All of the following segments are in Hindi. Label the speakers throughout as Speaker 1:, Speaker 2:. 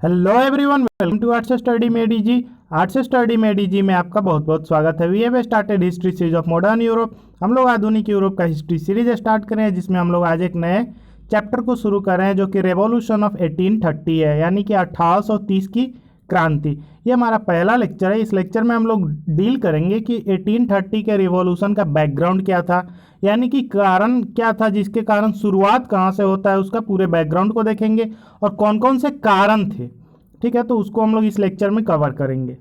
Speaker 1: Hello everyone, welcome to arts study में डीजी। आर्ट्स स्टडी में डीजी में आपका बहुत बहुत स्वागत है। We have started history series of modern Europe. हम लोग आधुनिक यूरोप का हिस्ट्री सीरीज स्टार्ट करें हैं, जिसमें हम लोग आज एक नए चैप्टर को शुरू कर रहे हैं, जो कि रेवोल्यूशन ऑफ 1830 है, यानी कि 1830 की क्रांति। ये हमारा पहला लेक्चर है। इस लेक्चर में हम लोग डील करेंगे कि 1830 के रिवॉल्यूशन का बैकग्राउंड क्या था, यानी कि कारण क्या था, जिसके कारण शुरुआत कहाँ से होता है, उसका पूरे बैकग्राउंड को देखेंगे और कौन कौन से कारण थे। ठीक है, तो उसको हम लोग इस लेक्चर में कवर करेंगे।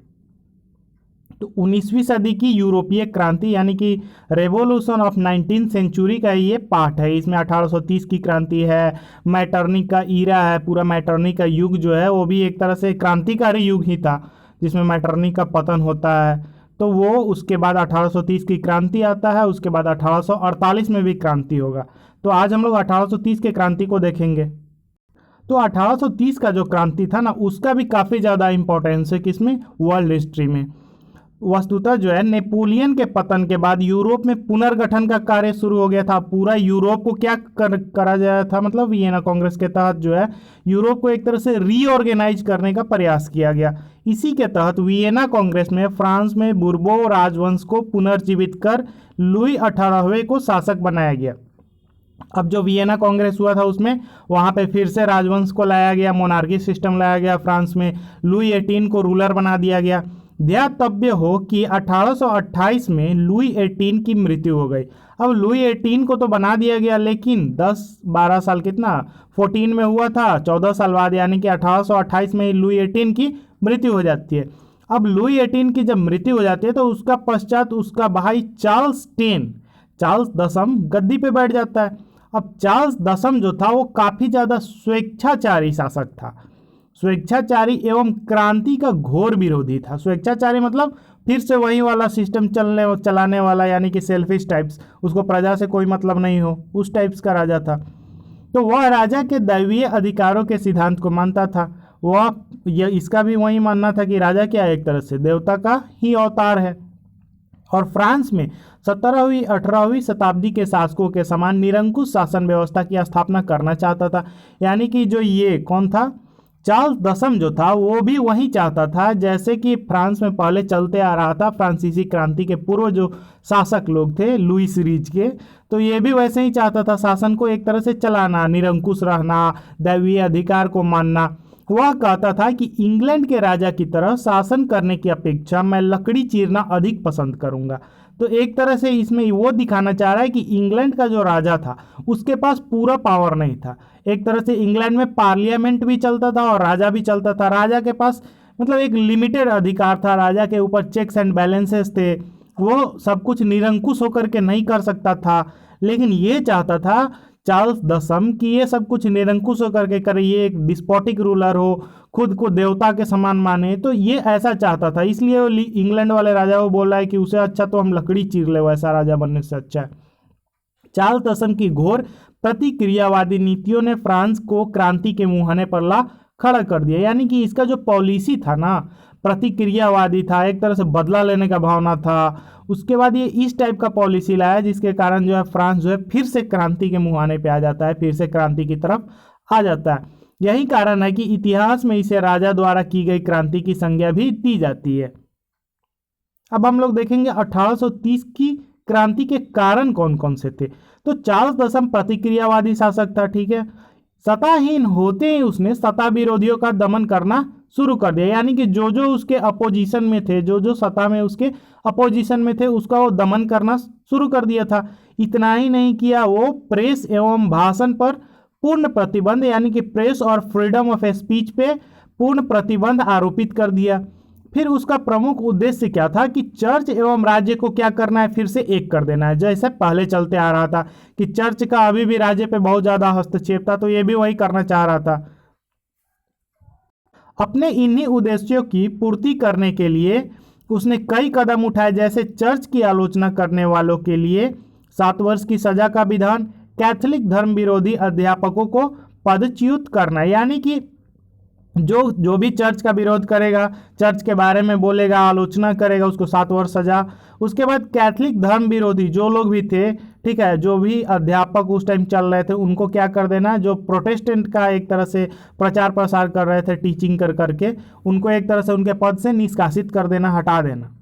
Speaker 1: तो 19वीं सदी की यूरोपीय क्रांति यानी कि रेवोल्यूशन ऑफ 19th सेंचुरी का ये पार्ट है। इसमें 1830 की क्रांति है, मैटरनी का ईरा है, पूरा मैटरनी का युग जो है वो भी एक तरह से क्रांतिकारी युग ही था, जिसमें मैटरनी का पतन होता है। तो वो उसके बाद 1830 की क्रांति आता है, उसके बाद 1848 में भी क्रांति होगा। तो आज हम लोग 1830 के क्रांति को देखेंगे। तो 1830 का जो क्रांति था ना, उसका भी काफ़ी ज़्यादा इंपॉर्टेंस है किसमें, वर्ल्ड हिस्ट्री में। वस्तुतः जो है नेपोलियन के पतन के बाद यूरोप में पुनर्गठन का कार्य शुरू हो गया था। पूरा यूरोप को क्या करा गया था, मतलब वियना कांग्रेस के तहत जो है यूरोप को एक तरह से रीऑर्गेनाइज करने का प्रयास किया गया। इसी के तहत वियना कांग्रेस में फ्रांस में बुर्बो राजवंश को पुनर्जीवित कर लुई 18वें को शासक बनाया गया। अब जो वियना कांग्रेस हुआ था उसमें वहाँ पे फिर से राजवंश को लाया गया, मोनार्की सिस्टम लाया गया। फ्रांस में लुई 18 को रूलर बना दिया गया। ध्यातव्य हो कि 1828 में लुई 18 की मृत्यु हो गई। अब लुई 18 को तो बना दिया गया, लेकिन 10-12 साल, कितना 14 में हुआ था, 14 साल बाद, यानी कि 1828 में लुई 18 की मृत्यु हो जाती है। अब लुई 18 की जब मृत्यु हो जाती है तो उसका पश्चात उसका भाई चार्ल्स दसम गद्दी पे बैठ जाता है। अब चार्ल्स दसम जो था वो काफ़ी ज़्यादा स्वेच्छाचारी शासक था, स्वेच्छाचारी एवं क्रांति का घोर विरोधी था। स्वेच्छाचारी मतलब फिर से वही वाला सिस्टम चलाने वाला, यानी कि सेल्फिश टाइप्स, उसको प्रजा से कोई मतलब नहीं हो, उस टाइप्स का राजा था। तो वह राजा के दैवीय अधिकारों के सिद्धांत को मानता था। इसका भी वही मानना था कि राजा क्या एक तरह से देवता का ही अवतार है। और फ्रांस में 17वीं-18वीं शताब्दी के शासकों के समान निरंकुश शासन व्यवस्था की स्थापना करना चाहता था। यानी कि जो ये कौन था, चार्ल्स दसम जो था, वो भी वही चाहता था जैसे कि फ्रांस में पहले चलते आ रहा था। फ्रांसीसी क्रांति के पूर्व जो शासक लोग थे लुई सीरीज के, तो ये भी वैसे ही चाहता था, शासन को एक तरह से चलाना, निरंकुश रहना, दैवीय अधिकार को मानना। वह कहता था कि इंग्लैंड के राजा की तरह शासन करने की अपेक्षा मैं लकड़ी चीरना अधिक पसंद करूंगा। तो एक तरह से इसमें वो दिखाना चाह रहा है कि इंग्लैंड का जो राजा था उसके पास पूरा पावर नहीं था। एक तरह से इंग्लैंड में पार्लियामेंट भी चलता था और राजा भी चलता था। राजा के पास मतलब एक लिमिटेड अधिकार था, राजा के ऊपर चेक्स एंड बैलेंसेस थे, वो सब कुछ निरंकुश होकर के नहीं कर सकता था। लेकिन ये चाहता था चार्ल्स दसम कि ये सब कुछ निरंकुश होकर के करे, ये एक डिस्पोटिक रूलर हो, खुद को देवता के समान माने। तो ये ऐसा चाहता था, इसलिए वो इंग्लैंड वाले राजा को बोल रहा है कि उसे अच्छा तो हम लकड़ी चीर ले, वैसा राजा बनने से अच्छा है। चार्ल्स दसम की घोर प्रतिक्रियावादी नीतियों ने फ्रांस को क्रांति के मुहाने पर ला खड़ा कर दिया। यानी कि इसका जो पॉलिसी था ना, प्रतिक्रियावादी था, एक तरह से बदला लेने का भावना था। उसके बाद ये इस टाइप का पॉलिसी लाया जिसके कारण जो है फ्रांस जो है फिर से क्रांति के मुहाने पे आ जाता है, फिर से क्रांति की तरफ आ जाता है। यही कारण है कि इतिहास में इसे राजा द्वारा की गई क्रांति की संज्ञा भी दी जाती है। अब हम लोग देखेंगे 1830 की क्रांति के कारण कौन कौन से थे। तो चार्ल्स दसम प्रतिक्रियावादी शासक था, ठीक है। सत्ताहीन होते ही उसने सत्ता विरोधियों का दमन करना शुरू कर दिया। यानी कि जो जो उसके अपोजिशन में थे, जो जो सत्ता में उसके अपोजिशन में थे, उसका वो दमन करना शुरू कर दिया था। इतना ही नहीं किया, वो प्रेस एवं भाषण पर पूर्ण प्रतिबंध, यानी कि प्रेस और फ्रीडम ऑफ स्पीच पे पूर्ण प्रतिबंध आरोपित कर दिया। फिर उसका प्रमुख उद्देश्य क्या था कि चर्च एवं राज्य को क्या करना है, फिर से एक कर देना है। जैसे पहले चलते आ रहा था कि चर्च का अभी भी राज्य पे बहुत ज़्यादा हस्तक्षेप था, तो ये भी वही करना चाह रहा था। अपने इन्हीं उद्देश्यों की पूर्ति करने के लिए उसने कई कदम उठाए, जैसे चर्च की आलोचना करने वालों के लिए 7 वर्ष की सजा का विधान, कैथोलिक धर्म विरोधी अध्यापकों को पदच्युत करना, यानी कि जो भी चर्च का विरोध करेगा, चर्च के बारे में बोलेगा, आलोचना करेगा, उसको 7 वर्ष सजा। उसके बाद कैथोलिक धर्म विरोधी जो लोग भी थे, ठीक है, जो भी अध्यापक उस टाइम चल रहे थे उनको क्या कर देना, जो प्रोटेस्टेंट का एक तरह से प्रचार प्रसार कर रहे थे टीचिंग कर करके, उनको एक तरह से उनके पद से निष्कासित कर देना, हटा देना।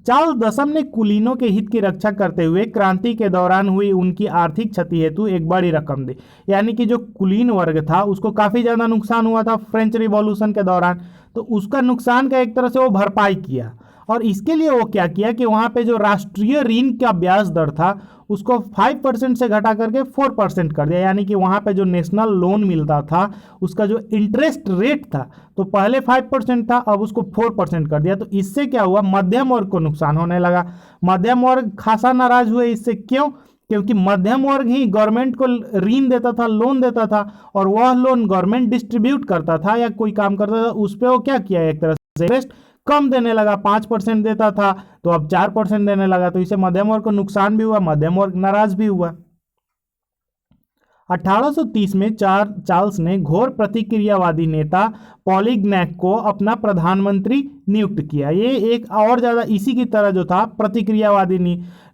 Speaker 1: चार्ल्स दसम ने कुलीनों के हित की रक्षा करते हुए क्रांति के दौरान हुई उनकी आर्थिक क्षति हेतु एक बड़ी रकम दी। यानी कि जो कुलीन वर्ग था उसको काफ़ी ज़्यादा नुकसान हुआ था फ्रेंच रिवॉल्यूशन के दौरान, तो उसका नुकसान का एक तरह से वो भरपाई किया। और इसके लिए वो क्या किया कि वहाँ पे जो राष्ट्रीय ऋण का ब्याज दर था उसको 5% से घटा करके 4% कर दिया। यानी कि वहाँ पे जो नेशनल लोन मिलता था उसका जो इंटरेस्ट रेट था तो पहले 5% था, अब उसको 4% कर दिया। तो इससे क्या हुआ, मध्यम वर्ग को नुकसान होने लगा। मध्यम वर्ग खासा नाराज हुए इससे। क्यों? क्योंकि मध्यम वर्ग ही गवर्नमेंट को ऋण देता था, लोन देता था, और वह लोन गवर्नमेंट डिस्ट्रीब्यूट करता था या कोई काम करता था, उस पर वो क्या किया, एक तरह से इंटरेस्ट कम देने लगा। 5% देता था तो अब 4% देने लगा। तो इससे मध्यम वर्ग को नुकसान भी हुआ, मध्यम वर्ग नाराज भी हुआ। 1830 में चार्ल्स ने घोर प्रतिक्रियावादी नेता पॉलिग्नैक को अपना प्रधानमंत्री नियुक्त किया। ये एक और ज़्यादा इसी की तरह जो था प्रतिक्रियावादी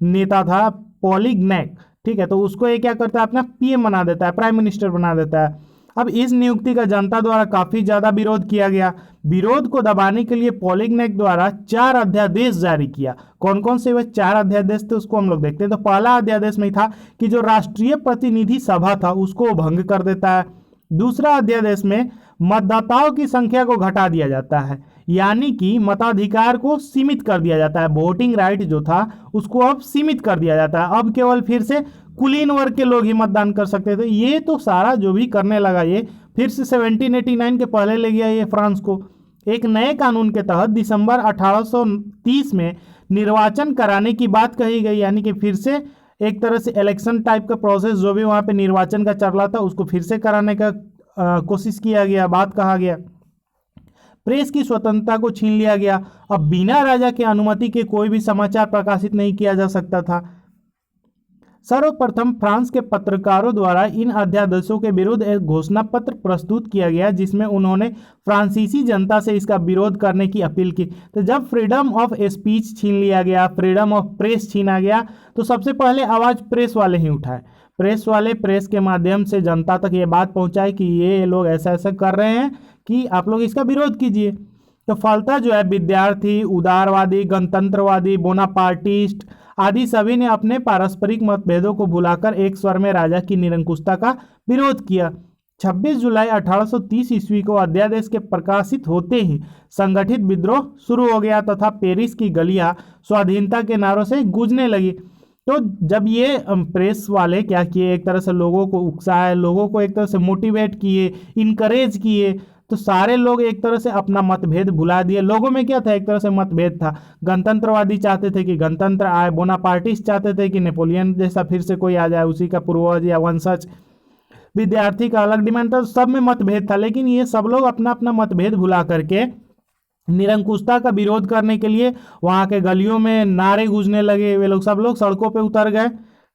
Speaker 1: नेता था पॉलिग्नैक, ठीक है। तो उसको ये क्या करता है, अपना पीएम बना देता है, प्राइम मिनिस्टर बना देता है। अब इस नियुक्ति का जनता द्वारा काफ़ी ज़्यादा विरोध किया गया। विरोध को दबाने के लिए पॉलिग्नैक द्वारा 4 अध्यादेश जारी किया। कौन कौन से वे 4 अध्यादेश थे उसको हम लोग देखते हैं। तो पहला अध्यादेश में था कि जो राष्ट्रीय प्रतिनिधि सभा था उसको भंग कर देता है। दूसरा अध्यादेश में मतदाताओं की संख्या को घटा दिया जाता है, यानी कि मताधिकार को सीमित कर दिया जाता है। वोटिंग राइट जो था उसको अब सीमित कर दिया जाता है। अब केवल फिर से कुलीन वर्ग के लोग ही मतदान कर सकते थे। ये तो सारा जो भी करने लगा ये फिर से 1789 के पहले ले गया ये फ्रांस को। एक नए कानून के तहत दिसंबर 1830 में निर्वाचन कराने की बात कही गई, यानी कि फिर से एक तरह से इलेक्शन टाइप का प्रोसेस जो भी वहाँ पे निर्वाचन का चल रहा था उसको फिर से कराने का कोशिश किया गया, बात कहा गया। प्रेस की स्वतंत्रता को छीन लिया गया। अब बिना राजा की अनुमति के कोई भी समाचार प्रकाशित नहीं किया जा सकता था। सर्वप्रथम फ्रांस के पत्रकारों द्वारा इन अध्यादेशों के विरुद्ध एक घोषणा पत्र प्रस्तुत किया गया जिसमें उन्होंने फ्रांसीसी जनता से इसका विरोध करने की अपील की। तो जब फ्रीडम ऑफ स्पीच छीन लिया गया, फ्रीडम ऑफ प्रेस छीना गया, तो सबसे पहले आवाज़ प्रेस वाले ही उठाए। प्रेस वाले प्रेस के माध्यम से जनता तक ये बात पहुंचाए कि ये लोग ऐसा ऐसा कर रहे हैं कि आप लोग इसका विरोध कीजिए। तो फलता जो है विद्यार्थी, उदारवादी, गणतंत्रवादी, बोनापार्टिस्ट आदि सभी ने अपने पारस्परिक मतभेदों को भुलाकर एक स्वर में राजा की निरंकुशता का विरोध किया। 26 जुलाई 1830 ईस्वी को अध्यादेश के प्रकाशित होते ही संगठित विद्रोह शुरू हो गया तथा पेरिस की गलियां स्वाधीनता के नारों से गूंजने लगी। तो जब ये प्रेस वाले क्या किए, एक तरह से लोगों को उकसाए, लोगों को एक तरह से मोटिवेट किए, इनकरेज किए, तो सारे लोग एक तरह से अपना मतभेद भुला दिए। लोगों में क्या था, एक तरह से मतभेद था। गणतंत्रवादी चाहते थे कि गणतंत्र आए, बोनापार्टिस्ट चाहते थे कि नेपोलियन जैसा फिर से कोई आ जाए, उसी का पूर्वज या वंशज। विद्यार्थी का अलग डिमांड था, सब में मतभेद था। लेकिन ये सब लोग अपना अपना मतभेद भुला करके निरंकुशता का विरोध करने के लिए वहाँ के गलियों में नारे गूंजने लगे। वे लोग सब लोग सड़कों पे उतर गए।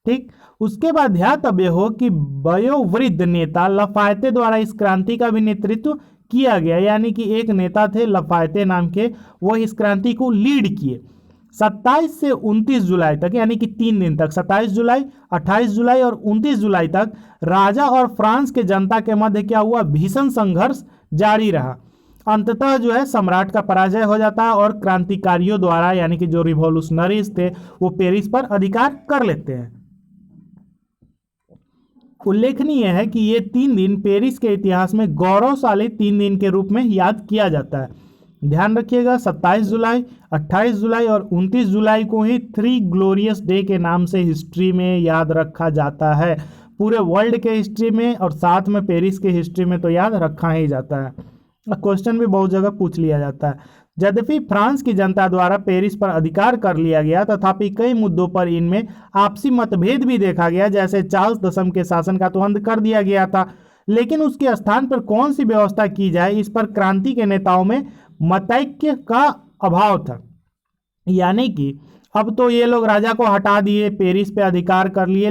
Speaker 1: ठीक, उसके बाद ध्यातव्य हो कि वयोवृद्ध नेता लफायते द्वारा इस क्रांति का भी नेतृत्व किया गया। यानी कि एक नेता थे लफायते नाम के, वो इस क्रांति को लीड किए। 27 से 29 जुलाई तक, यानी कि 3 दिन तक, 27 जुलाई, 28 जुलाई और 29 जुलाई तक राजा और फ्रांस के जनता के मध्य क्या हुआ, भीषण संघर्ष जारी रहा। अंततः जो है सम्राट का पराजय हो जाता है और क्रांतिकारियों द्वारा, यानी कि जो रिवॉल्यूशनरीज थे, वो पेरिस पर अधिकार कर लेते हैं। उल्लेखनीय है कि ये 3 दिन पेरिस के इतिहास में गौरवशाली 3 दिन के रूप में याद किया जाता है। ध्यान रखिएगा, 27 जुलाई, 28 जुलाई और 29 जुलाई को ही 3 ग्लोरियस डे के नाम से हिस्ट्री में याद रखा जाता है। पूरे वर्ल्ड के हिस्ट्री में और साथ में पेरिस के हिस्ट्री में तो याद रखा ही जाता है। क्वेश्चन भी बहुत जगह पूछ लिया जाता है। यद्यपि फ्रांस की जनता द्वारा पेरिस पर अधिकार कर लिया गया, तथापि कई मुद्दों पर इनमें आपसी मतभेद भी देखा गया। जैसे चार्ल्स दसम के शासन का तो अंत कर दिया गया था, लेकिन उसके स्थान पर कौन सी व्यवस्था की जाए, इस पर क्रांति के नेताओं में मतैक्य का अभाव था। यानी कि अब तो ये लोग राजा को हटा दिए, पेरिस पे अधिकार कर लिए,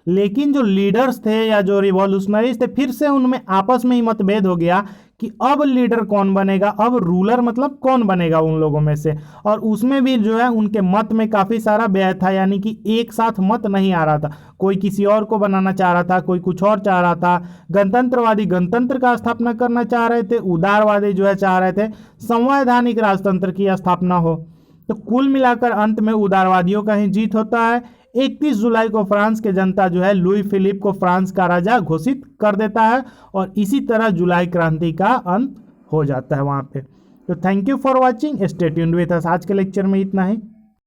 Speaker 1: लेकिन जो लीडर्स थे या जो रिवॉल्यूशनरीज थे, फिर से उनमें आपस में ही मतभेद हो गया कि अब लीडर कौन बनेगा, अब रूलर मतलब कौन बनेगा उन लोगों में से। और उसमें भी जो है उनके मत में काफ़ी सारा व्यय था, यानी कि एक साथ मत नहीं आ रहा था। कोई किसी और को बनाना चाह रहा था, कोई कुछ और चाह रहा था। गणतंत्रवादी गणतंत्र का स्थापना करना चाह रहे थे, उदारवादी जो है चाह रहे थे संवैधानिक राजतंत्र की स्थापना हो। तो कुल मिलाकर अंत में उदारवादियों का ही जीत होता है। 31 जुलाई को फ्रांस के जनता जो है लुई फिलिप को फ्रांस का राजा घोषित कर देता है और इसी तरह जुलाई क्रांति का अंत हो जाता है वहाँ पे। तो thank you for watching, stay tuned with us. आज के लेक्चर में इतना ही।